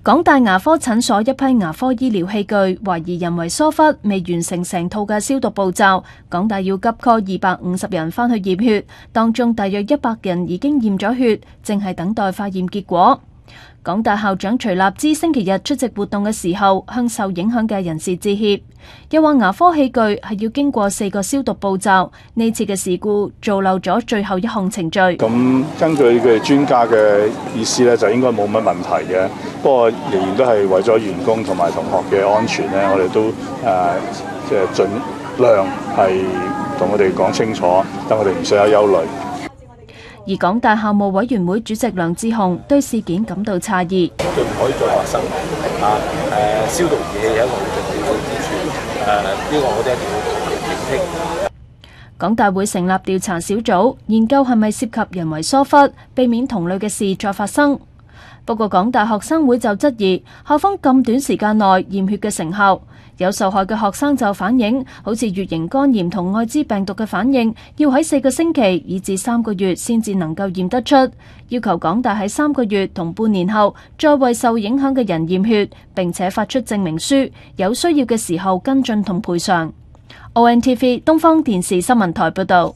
港大牙科診所一批牙科醫療器具懷疑人為疏忽，未完成成套嘅消毒步驟。港大要急 call 250人返去驗血，當中大約100人已經驗咗血，正係等待化驗結果。港大校長徐立之星期日出席活動嘅時候，向受影響嘅人士致歉，又話牙科器具係要經過4個消毒步驟，呢次嘅事故做漏咗最後一項程序。咁根據佢哋專家嘅意思咧，就應該冇乜問題嘅。不過仍然都係為咗員工同埋同學嘅安全咧，我哋都即係盡量係同我哋講清楚，等我哋唔使有憂慮。而港大校務委員會主席梁智鴻對事件感到詫異，絕唔可以再發生消毒儀器係一個好重要之處，呢個我哋一定要警惕。港大會成立調查小組，研究係咪涉及人為疏忽，避免同類嘅事再發生。不過港大學生會就質疑校方咁短時間內驗血嘅成效。有受害嘅學生就反映，好似乙型肝炎同愛滋病毒嘅反應，要喺4個星期以至3個月先至能夠驗得出。要求港大喺3個月同半年後再為受影響嘅人驗血，並且發出證明書，有需要嘅時候跟進同賠償。ONTV 東方電視新聞台報導。